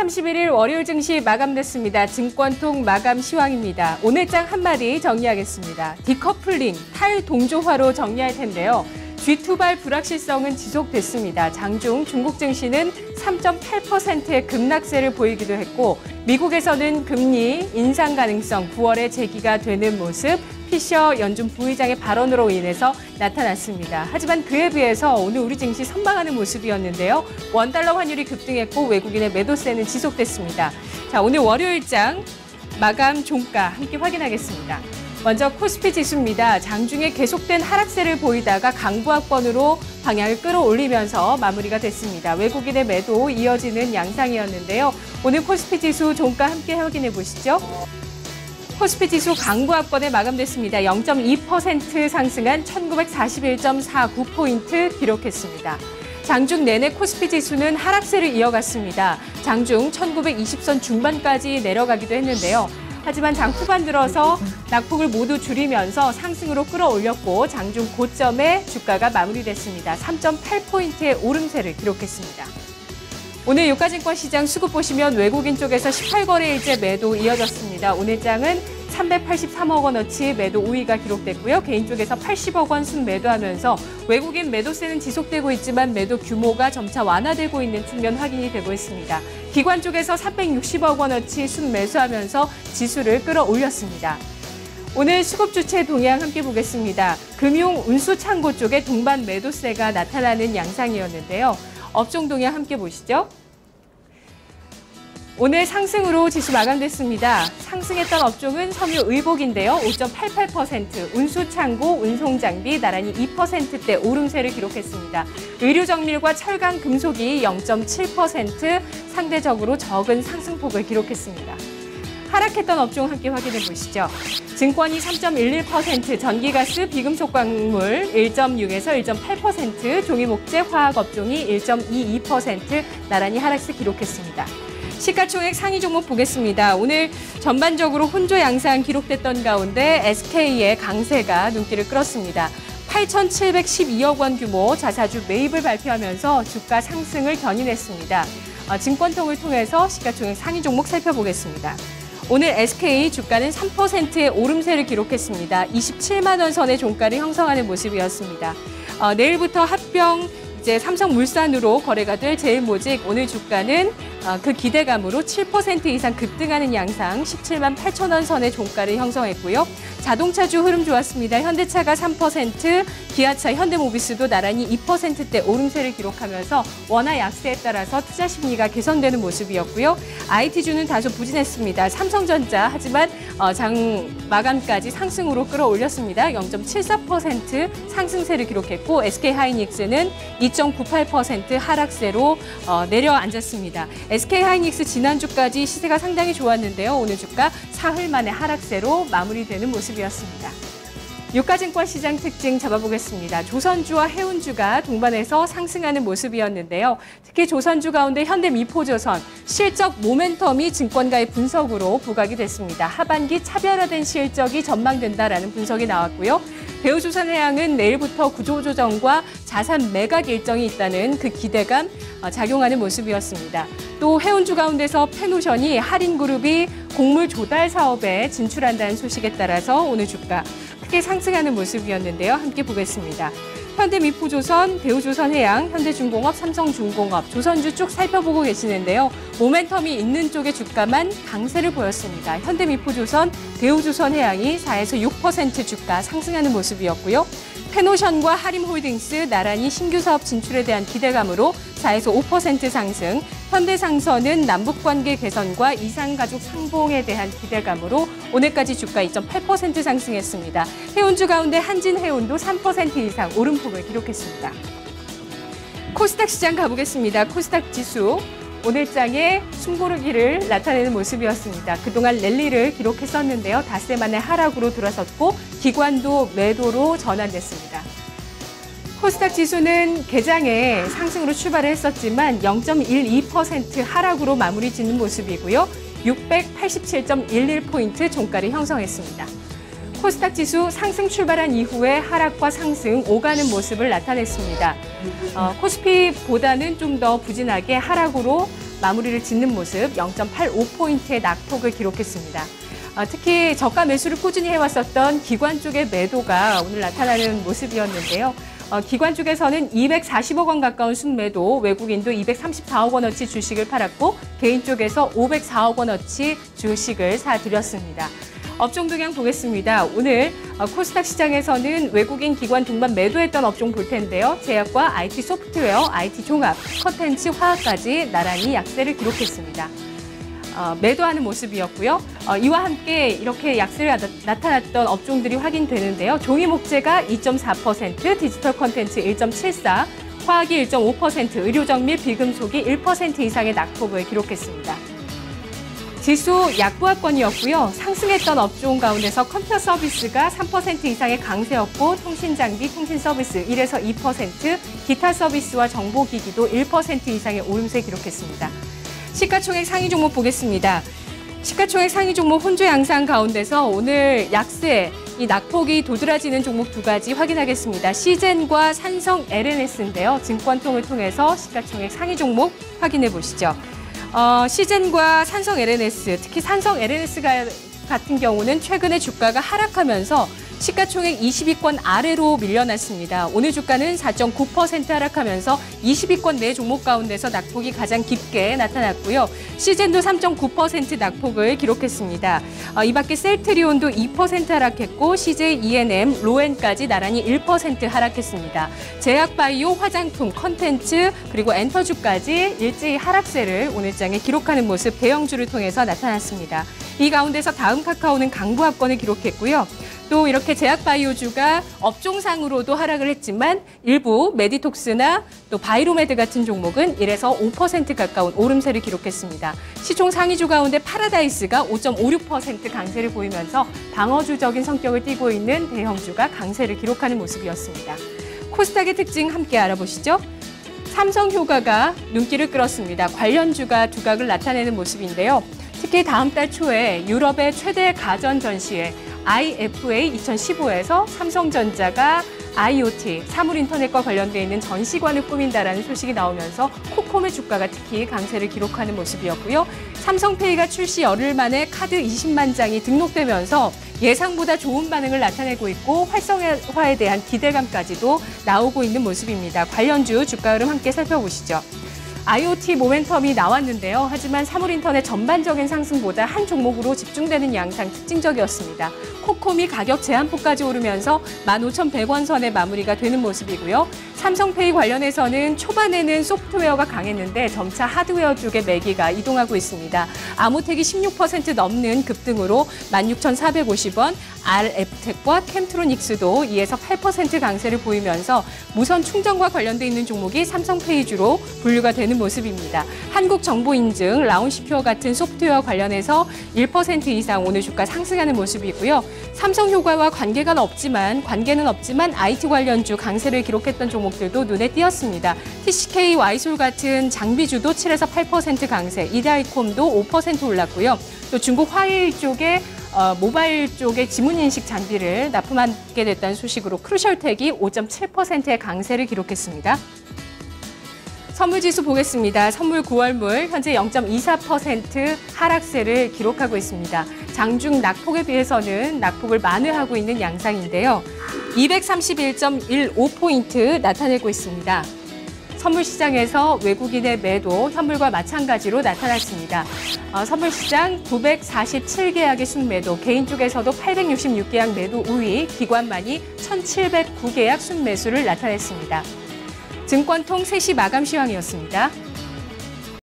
31일 월요일 증시 마감됐습니다. 증권통 마감 시황입니다. 오늘장 한마디 정리하겠습니다. 디커플링, 탈동조화로 정리할 텐데요. G2발 불확실성은 지속됐습니다. 장중 중국 증시는 3.8%의 급락세를 보이기도 했고 미국에서는 금리 인상 가능성 9월에 제기가 되는 모습 피셔 연준 부의장의 발언으로 인해서 나타났습니다. 하지만 그에 비해서 오늘 우리 증시 선방하는 모습이었는데요. 원달러 환율이 급등했고 외국인의 매도세는 지속됐습니다. 자, 오늘 월요일장 마감 종가 함께 확인하겠습니다. 먼저 코스피 지수입니다. 장중에 계속된 하락세를 보이다가 강보합권으로 방향을 끌어올리면서 마무리가 됐습니다. 외국인의 매도 이어지는 양상이었는데요. 오늘 코스피 지수 종가 함께 확인해 보시죠. 코스피 지수 강보합권에 마감됐습니다. 0.2% 상승한 1941.49포인트 기록했습니다. 장중 내내 코스피 지수는 하락세를 이어갔습니다. 장중 1920선 중반까지 내려가기도 했는데요. 하지만 장 후반 들어서 낙폭을 모두 줄이면서 상승으로 끌어올렸고 장중 고점에 주가가 마무리됐습니다. 3.8포인트의 오름세를 기록했습니다. 오늘 유가증권 시장 수급 보시면 외국인 쪽에서 18거래일째 매도 이어졌습니다. 오늘 장은 383억 원어치 매도 우위가 기록됐고요. 개인 쪽에서 80억 원 순매도하면서 외국인 매도세는 지속되고 있지만 매도 규모가 점차 완화되고 있는 측면 확인이 되고 있습니다. 기관 쪽에서 360억 원어치 순매수하면서 지수를 끌어올렸습니다. 오늘 수급 주체 동향 함께 보겠습니다. 금융 운수 창고 쪽에 동반 매도세가 나타나는 양상이었는데요. 업종 동향 함께 보시죠. 오늘 상승으로 지수 마감됐습니다. 상승했던 업종은 섬유의복인데요. 5.88%, 운수창고, 운송장비 나란히 2%대 오름세를 기록했습니다. 의료정밀과 철강, 금속이 0.7% 상대적으로 적은 상승폭을 기록했습니다. 하락했던 업종 함께 확인해 보시죠. 증권이 3.11%, 전기가스, 비금속 광물 1.6에서 1.8%, 종이목재, 화학업종이 1.22% 나란히 하락세 기록했습니다. 시가총액 상위 종목 보겠습니다. 오늘 전반적으로 혼조 양상 기록됐던 가운데 SK의 강세가 눈길을 끌었습니다. 8,712억 원 규모 자사주 매입을 발표하면서 주가 상승을 견인했습니다. 증권통을 통해서 시가총액 상위 종목 살펴보겠습니다. 오늘 SK 주가는 3%의 오름세를 기록했습니다. 27만 원 선의 종가를 형성하는 모습이었습니다. 내일부터 합병 삼성물산으로 거래가 될 제일모직 오늘 주가는 그 기대감으로 7% 이상 급등하는 양상 17만 8천 원 선의 종가를 형성했고요. 자동차주 흐름 좋았습니다. 현대차가 3%, 기아차, 현대모비스도 나란히 2%대 오름세를 기록하면서 원화 약세에 따라서 투자 심리가 개선되는 모습이었고요. IT주는 다소 부진했습니다. 삼성전자 하지만 장 마감까지 상승으로 끌어올렸습니다. 0.74% 상승세를 기록했고 SK하이닉스는 2.98% 하락세로 내려앉았습니다. SK하이닉스 지난주까지 시세가 상당히 좋았는데요. 오늘 주가 사흘 만에 하락세로 마무리되는 모습이었습니다. 유가증권 시장 특징 잡아보겠습니다. 조선주와 해운주가 동반해서 상승하는 모습이었는데요. 특히 조선주 가운데 현대미포조선 실적 모멘텀이 증권가의 분석으로 부각이 됐습니다. 하반기 차별화된 실적이 전망된다라는 분석이 나왔고요. 대우조선해양은 내일부터 구조조정과 자산 매각 일정이 있다는 그 기대감 작용하는 모습이었습니다. 또 해운주 가운데서 페노션이 할인그룹이 곡물 조달 사업에 진출한다는 소식에 따라서 오늘 주가 크게 상승하는 모습이었는데요. 함께 보겠습니다. 현대미포조선, 대우조선해양, 현대중공업, 삼성중공업, 조선주 쭉 살펴보고 계시는데요. 모멘텀이 있는 쪽의 주가만 강세를 보였습니다. 현대미포조선, 대우조선해양이 4에서 6% 주가 상승하는 모습이었고요. 페노션과 하림홀딩스 나란히 신규 사업 진출에 대한 기대감으로 4에서 5% 상승, 현대상선은 남북관계 개선과 이산가족 상봉에 대한 기대감으로 오늘까지 주가 2.8% 상승했습니다. 해운주 가운데 한진해운도 3% 이상 오름폭을 기록했습니다. 코스닥 시장 가보겠습니다. 코스닥 지수. 오늘 장에 숨고르기를 나타내는 모습이었습니다. 그동안 랠리를 기록했었는데요. 닷새 만에 하락으로 돌아섰고 기관도 매도로 전환됐습니다. 코스닥 지수는 개장에 상승으로 출발을 했었지만 0.12% 하락으로 마무리 짓는 모습이고요. 687.11포인트 종가를 형성했습니다. 코스닥 지수 상승 출발한 이후에 하락과 상승 오가는 모습을 나타냈습니다. 코스피보다는 좀 더 부진하게 하락으로 마무리를 짓는 모습 0.85포인트의 낙폭을 기록했습니다. 특히 저가 매수를 꾸준히 해왔었던 기관 쪽의 매도가 오늘 나타나는 모습이었는데요. 기관 쪽에서는 240억 원 가까운 순매도, 외국인도 234억 원어치 주식을 팔았고 개인 쪽에서 504억 원어치 주식을 사들였습니다. 업종 동향 보겠습니다. 오늘 코스닥 시장에서는 외국인 기관 동반 매도했던 업종 볼 텐데요. 제약과 IT 소프트웨어, IT 종합, 컨텐츠, 화학까지 나란히 약세를 기록했습니다. 매도하는 모습이었고요. 이와 함께 이렇게 약세가 나타났던 업종들이 확인되는데요. 종이 목재가 2.4%, 디지털 콘텐츠 1.74%, 화학이 1.5%, 의료정밀, 비금속이 1% 이상의 낙폭을 기록했습니다. 지수 약보합권이었고요. 상승했던 업종 가운데서 컴퓨터 서비스가 3% 이상의 강세였고 통신장비, 통신서비스 1에서 2%, 기타 서비스와 정보기기도 1% 이상의 오름세 기록했습니다. 시가총액 상위 종목 보겠습니다. 시가총액 상위 종목 혼조 양상 가운데서 오늘 약세, 이 낙폭이 도드라지는 종목 두 가지 확인하겠습니다. 시젠과 삼성 LNS인데요. 증권통을 통해서 시가총액 상위 종목 확인해 보시죠. 시젠과 삼성 LNS, 특히 삼성 LNS 같은 경우는 최근에 주가가 하락하면서 시가총액 20위권 아래로 밀려났습니다. 오늘 주가는 4.9% 하락하면서 20위권 내 종목 가운데서 낙폭이 가장 깊게 나타났고요. 시젠도 3.9% 낙폭을 기록했습니다. 이 밖에 셀트리온도 2% 하락했고 CJ E&M, 로엔까지 나란히 1% 하락했습니다. 제약바이오, 화장품, 컨텐츠, 그리고 엔터주까지 일제히 하락세를 오늘장에 기록하는 모습 대형주를 통해서 나타났습니다. 이 가운데서 다음 카카오는 강보합권을 기록했고요. 또 이렇게 제약바이오주가 업종상으로도 하락을 했지만 일부 메디톡스나 또 바이로메드 같은 종목은 1에서 5% 가까운 오름세를 기록했습니다. 시총 상위주 가운데 파라다이스가 5.56% 강세를 보이면서 방어주적인 성격을 띠고 있는 대형주가 강세를 기록하는 모습이었습니다. 코스닥의 특징 함께 알아보시죠. 삼성효과가 눈길을 끌었습니다. 관련주가 두각을 나타내는 모습인데요. 특히 다음 달 초에 유럽의 최대 가전 전시회 IFA 2015에서 삼성전자가 IoT, 사물인터넷과 관련되어 있는 전시관을 꾸민다라는 소식이 나오면서 코콤의 주가가 특히 강세를 기록하는 모습이었고요. 삼성페이가 출시 열흘 만에 카드 20만 장이 등록되면서 예상보다 좋은 반응을 나타내고 있고 활성화에 대한 기대감까지도 나오고 있는 모습입니다. 관련주 주가 흐름 함께 살펴보시죠. IoT 모멘텀이 나왔는데요. 하지만 사물인터넷 전반적인 상승보다 한 종목으로 집중되는 양상 특징적이었습니다. 코콤이 가격 제한폭까지 오르면서 15,100원 선에 마무리가 되는 모습이고요. 삼성페이 관련해서는 초반에는 소프트웨어가 강했는데 점차 하드웨어 쪽의 매기가 이동하고 있습니다. 아모텍이 16% 넘는 급등으로 16,450원, RF텍과 캠트로닉스도 2에서 8% 강세를 보이면서 무선 충전과 관련돼 있는 종목이 삼성페이주로 분류가 되는 모습입니다. 한국정보인증, 라운시큐어 같은 소프트웨어 관련해서 1% 이상 오늘 주가 상승하는 모습이고요. 삼성효과와 관계는 없지만 IT 관련주 강세를 기록했던 종목들도 눈에 띄었습니다. TCK, 와이솔 같은 장비주도 7에서 8% 강세, 이다이콤도 5% 올랐고요. 또 중국 화웨이 쪽에 모바일 쪽의 지문인식 장비를 납품하게 됐다는 소식으로 크루셜텍이 5.7%의 강세를 기록했습니다. 선물지수 보겠습니다. 선물 9월물 현재 0.24% 하락세를 기록하고 있습니다. 장중 낙폭에 비해서는 낙폭을 만회하고 있는 양상인데요. 231.15포인트 나타내고 있습니다. 선물시장에서 외국인의 매도, 현물과 마찬가지로 나타났습니다. 선물시장 947계약의 순매도, 개인 쪽에서도 866계약 매도 우위, 기관만이 1,709계약 순매수를 나타냈습니다. 증권통 3시 마감 시황이었습니다.